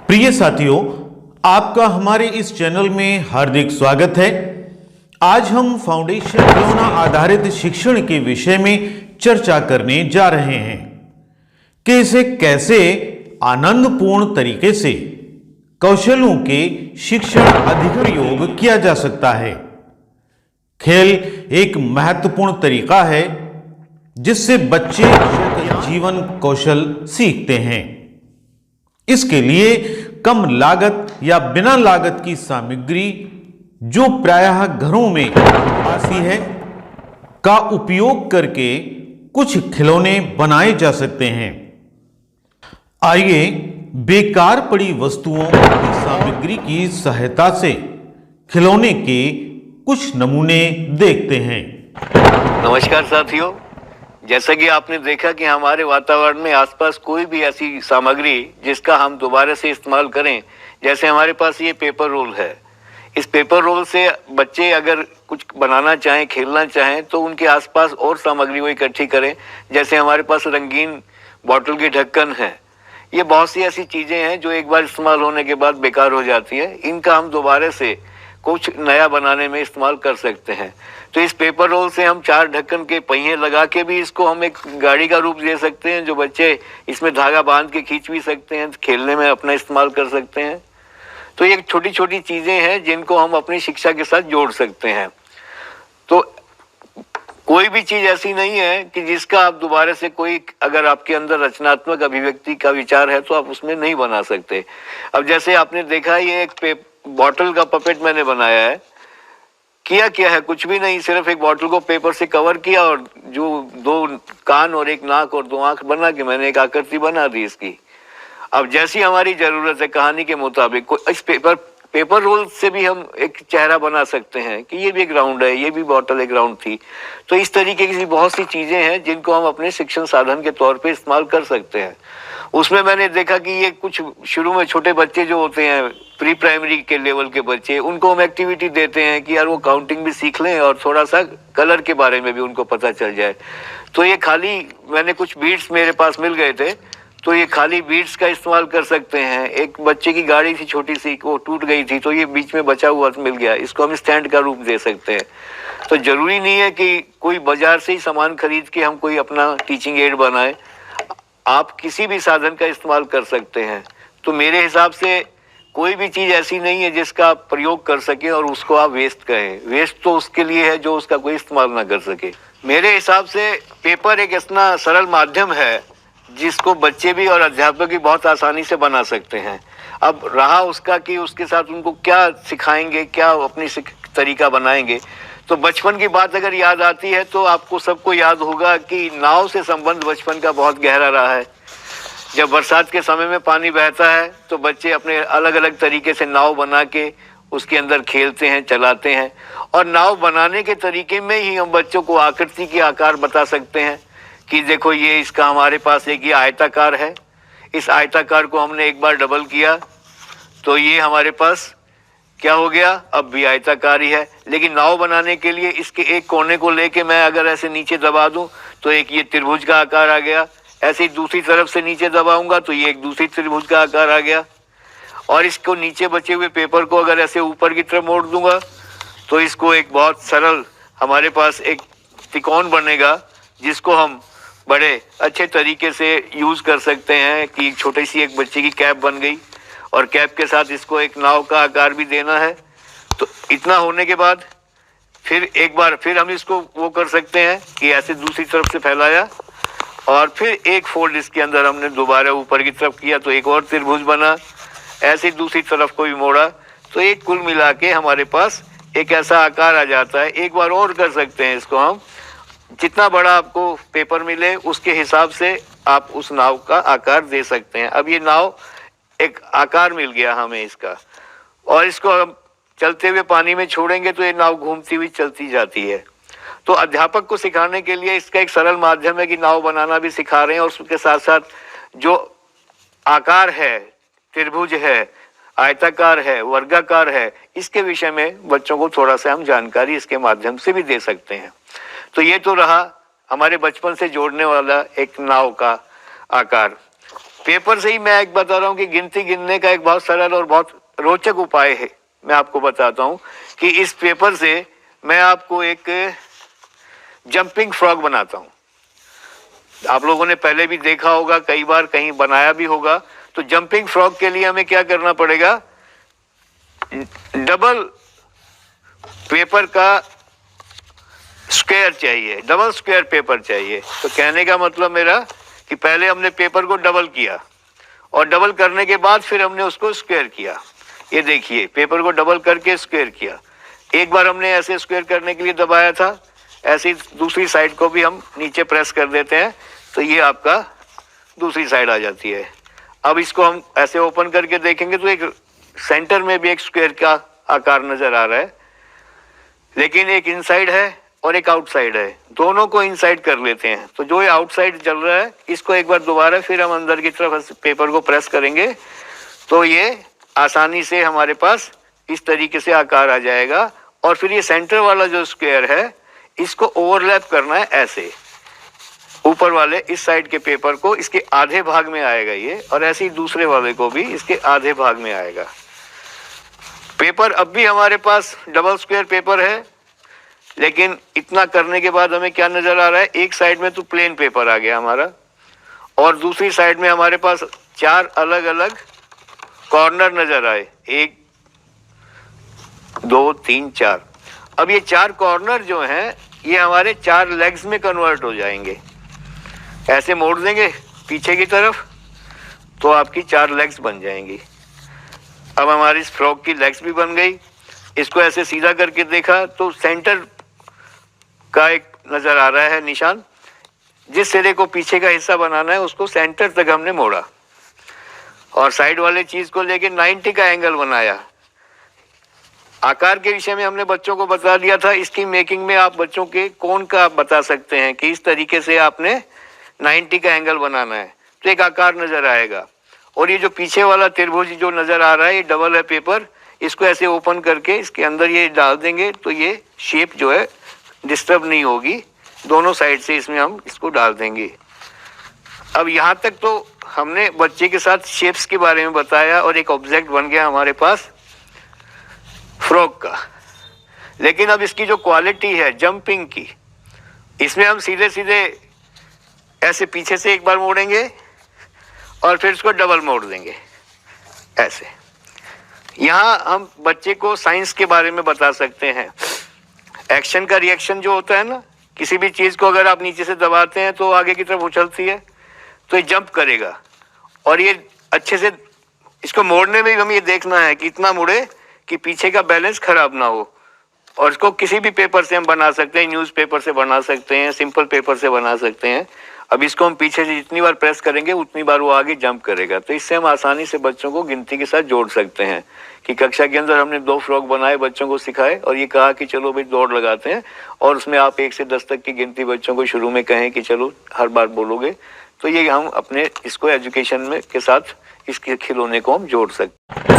प्रिय साथियों, आपका हमारे इस चैनल में हार्दिक स्वागत है। आज हम फाउंडेशन खिलौना आधारित शिक्षण के विषय में चर्चा करने जा रहे हैं कि इसे कैसे आनंदपूर्ण तरीके से कौशलों के शिक्षण अधिक प्रयोग किया जा सकता है। खेल एक महत्वपूर्ण तरीका है जिससे बच्चे जीवन कौशल सीखते हैं। इसके लिए कम लागत या बिना लागत की सामग्री जो प्रायः घरों में आती है का उपयोग करके कुछ खिलौने बनाए जा सकते हैं। आइए बेकार पड़ी वस्तुओं की सामग्री की सहायता से खिलौने के कुछ नमूने देखते हैं। नमस्कार साथियों, जैसा कि आपने देखा कि हमारे वातावरण में आसपास कोई भी ऐसी सामग्री जिसका हम दोबारा से इस्तेमाल करें, जैसे हमारे पास ये पेपर रोल है। इस पेपर रोल से बच्चे अगर कुछ बनाना चाहें, खेलना चाहें, तो उनके आसपास और सामग्री वो इकट्ठी करें। जैसे हमारे पास रंगीन बॉटल के ढक्कन है। ये बहुत सी ऐसी चीज़ें हैं जो एक बार इस्तेमाल होने के बाद बेकार हो जाती है। इनका हम दोबारा से कुछ नया बनाने में इस्तेमाल कर सकते हैं। तो इस पेपर रोल से हम 4 ढक्कन के पहिए लगा के भी इसको हम एक गाड़ी का रूप दे सकते हैं, जो बच्चे इसमें धागा बांध के खींच भी सकते हैं, खेलने में अपना इस्तेमाल कर सकते हैं। तो ये छोटी छोटी चीज़ें हैं जिनको हम अपनी शिक्षा के साथ जोड़ सकते हैं। तो कोई भी चीज़ ऐसी नहीं है कि जिसका आप दोबारा से कोई, अगर आपके अंदर रचनात्मक अभिव्यक्ति का विचार है तो आप उसमें नहीं बना सकते। अब जैसे आपने देखा, ये एक बॉटल का पपेट मैंने बनाया है। किया क्या है, कुछ भी नहीं, सिर्फ एक बॉटल को पेपर से कवर किया और जो 2 कान और 1 नाक और 2 आंख बना के मैंने एक आकृति बना दी इसकी। अब जैसी हमारी जरूरत है कहानी के मुताबिक, इस पेपर रोल से भी हम एक चेहरा बना सकते हैं कि ये भी एक राउंड है, ये भी बॉटल एक राउंड थी। तो इस तरीके की बहुत सी चीजें हैं जिनको हम अपने शिक्षण साधन के तौर पे इस्तेमाल कर सकते हैं। उसमें मैंने देखा कि ये कुछ शुरू में छोटे बच्चे जो होते हैं, प्री प्राइमरी के लेवल के बच्चे, उनको हम एक्टिविटी देते हैं कि यार वो काउंटिंग भी सीख लें और थोड़ा सा कलर के बारे में भी उनको पता चल जाए। तो ये खाली मैंने कुछ बीड्स मेरे पास मिल गए थे, तो ये खाली बीड्स का इस्तेमाल कर सकते हैं। एक बच्चे की गाड़ी थी छोटी सी, वो टूट गई थी, तो ये बीच में बचा हुआ मिल गया, इसको हम स्टैंड का रूप दे सकते हैं। तो जरूरी नहीं है कि कोई बाजार से ही सामान खरीद के हम कोई अपना टीचिंग एड बनाए। आप किसी भी साधन का इस्तेमाल कर सकते हैं। तो मेरे हिसाब से कोई भी चीज़ ऐसी नहीं है जिसका आप प्रयोग कर सके और उसको आप वेस्ट कहें। वेस्ट तो उसके लिए है जो उसका कोई इस्तेमाल ना कर सके। मेरे हिसाब से पेपर एक इतना सरल माध्यम है जिसको बच्चे भी और अध्यापक भी बहुत आसानी से बना सकते हैं। अब रहा उसका कि उसके साथ उनको क्या सिखाएंगे, क्या अपनी तरीका बनाएंगे। तो बचपन की बात अगर याद आती है तो आपको सबको याद होगा कि नाव से संबंध बचपन का बहुत गहरा रहा है। जब बरसात के समय में पानी बहता है तो बच्चे अपने अलग अलग तरीके से नाव बना के उसके अंदर खेलते हैं, चलाते हैं। और नाव बनाने के तरीके में ही हम बच्चों को आकृति के आकार बता सकते हैं कि देखो ये इसका हमारे पास एक ये आयताकार है। इस आयताकार को हमने एक बार डबल किया तो ये हमारे पास क्या हो गया, अब भी आयताकार ही है। लेकिन नाव बनाने के लिए इसके एक कोने को लेके मैं अगर ऐसे नीचे दबा दूं तो एक ये त्रिभुज का आकार आ गया। ऐसे ही दूसरी तरफ से नीचे दबाऊंगा तो ये एक दूसरी त्रिभुज का आकार आ गया। और इसको नीचे बचे हुए पेपर को अगर ऐसे ऊपर की तरफ मोड़ दूंगा तो इसको एक बहुत सरल हमारे पास एक त्रिकोण बनेगा, जिसको हम बड़े अच्छे तरीके से यूज कर सकते हैं कि छोटी सी एक बच्चे की कैप बन गई और कैप के साथ इसको एक नाव का आकार भी देना है। तो इतना होने के बाद फिर एक बार फिर हम इसको वो कर सकते हैं कि ऐसे दूसरी तरफ से फैलाया और फिर एक फोल्ड इसके अंदर हमने दोबारा ऊपर की तरफ किया तो एक और त्रिभुज बना। ऐसे दूसरी तरफ को भी मोड़ा तो एक कुल मिला के हमारे पास एक ऐसा आकार आ जाता है। एक बार और कर सकते हैं इसको हम, जितना बड़ा आपको पेपर मिले उसके हिसाब से आप उस नाव का आकार दे सकते हैं। अब ये नाव एक आकार मिल गया हमें इसका, और इसको हम चलते हुए पानी में छोड़ेंगे तो ये नाव घूमती हुई चलती जाती है। तो अध्यापक को सिखाने के लिए इसका एक सरल माध्यम है कि नाव बनाना भी सिखा रहे हैं और उसके साथ साथ जो आकार है, त्रिभुज है, आयताकार है, वर्गाकार है, इसके विषय में बच्चों को थोड़ा सा हम जानकारी इसके माध्यम से भी दे सकते हैं। तो ये तो रहा हमारे बचपन से जोड़ने वाला एक नाव का आकार। पेपर से ही मैं एक बता रहा हूँ कि गिनती गिनने का एक बहुत सरल और बहुत रोचक उपाय है। मैं आपको बताता हूँ कि इस पेपर से मैं आपको एक जंपिंग फ्रॉग बनाता हूँ। आप लोगों ने पहले भी देखा होगा, कई बार कहीं बनाया भी होगा। तो जंपिंग फ्रॉग के लिए हमें क्या करना पड़ेगा, डबल पेपर का स्क्वायर चाहिए, डबल स्क्वायर पेपर चाहिए। तो कहने का मतलब मेरा कि पहले हमने पेपर को डबल किया और डबल करने के बाद फिर हमने उसको स्क्वायर किया। ये देखिए, पेपर को डबल करके स्क्वायर किया। एक बार हमने ऐसे स्क्वायर करने के लिए दबाया था, ऐसी दूसरी साइड को भी हम नीचे प्रेस कर देते हैं तो ये आपका दूसरी साइड आ जाती है। अब इसको हम ऐसे ओपन करके देखेंगे तो एक सेंटर में भी एक स्क्वायर का आकार नजर आ रहा है, लेकिन एक इनसाइड है और एक आउटसाइड है। दोनों को इनसाइड कर लेते हैं। तो जो ये आउटसाइड चल रहा है इसको एक बार दोबारा फिर हम अंदर की तरफ पेपर को प्रेस करेंगे तो ये आसानी से हमारे पास इस तरीके से आकार आ जाएगा। और फिर ये सेंटर वाला जो स्क्वायर है इसको ओवरलैप करना है ऐसे, ऊपर वाले इस साइड के पेपर को इसके आधे भाग में आएगा ये, और ऐसे ही दूसरे वाले को भी इसके आधे भाग में आएगा। पेपर अब भी हमारे पास डबल स्क्वायर पेपर है, लेकिन इतना करने के बाद हमें क्या नजर आ रहा है, एक साइड में तो प्लेन पेपर आ गया हमारा और दूसरी साइड में हमारे पास 4 अलग अलग कॉर्नर नजर आए, 1 2 3 4। अब ये 4 कॉर्नर जो हैं ये हमारे 4 लेग्स में कन्वर्ट हो जाएंगे। ऐसे मोड़ देंगे पीछे की तरफ तो आपकी 4 लेग्स बन जाएंगी। अब हमारी इस फ्रॉक की लेग्स भी बन गई। इसको ऐसे सीधा करके देखा तो सेंटर का एक नजर आ रहा है निशान। जिस सिरे को पीछे का हिस्सा बनाना है उसको सेंटर तक हमने मोड़ा और साइड वाले चीज को लेके 90 का एंगल बनाया। आकार के विषय में हमने बच्चों को बता दिया था। इसकी मेकिंग में आप बच्चों के कोण का आप बता सकते हैं कि इस तरीके से आपने 90 का एंगल बनाना है तो एक आकार नजर आएगा। और ये जो पीछे वाला त्रिभुज जो नजर आ रहा है ये डबल है पेपर, इसको ऐसे ओपन करके इसके अंदर ये डाल देंगे तो ये शेप जो है डिस्टर्ब नहीं होगी। दोनों साइड से इसमें हम इसको डाल देंगे। अब यहाँ तक तो हमने बच्चे के साथ शेप्स के बारे में बताया और एक ऑब्जेक्ट बन गया हमारे पास फ्रॉक का। लेकिन अब इसकी जो क्वालिटी है जंपिंग की, इसमें हम सीधे सीधे ऐसे पीछे से एक बार मोड़ेंगे और फिर इसको डबल मोड़ देंगे ऐसे। यहाँ हम बच्चे को साइंस के बारे में बता सकते हैं। एक्शन का रिएक्शन जो होता है ना, किसी भी चीज को अगर आप नीचे से दबाते हैं तो आगे की तरफ उछलती है तो ये जंप करेगा। और ये अच्छे से इसको मोड़ने में भी हमें ये देखना है कि इतना मुड़े कि पीछे का बैलेंस खराब ना हो। और इसको किसी भी पेपर से हम बना सकते हैं, न्यूज़ पेपर से बना सकते हैं, सिंपल पेपर से बना सकते हैं। अब इसको हम पीछे से जितनी बार प्रेस करेंगे उतनी बार वो आगे जंप करेगा। तो इससे हम आसानी से बच्चों को गिनती के साथ जोड़ सकते हैं। कि कक्षा के अंदर हमने 2 फ्रॉक बनाए, बच्चों को सिखाए और ये कहा कि चलो भाई दौड़ लगाते हैं, और उसमें आप 1 से 10 तक की गिनती बच्चों को शुरू में कहें कि चलो हर बार बोलोगे। तो ये हम अपने इसको एजुकेशन में के साथ इसके खिलौने को हम जोड़ सकते हैं।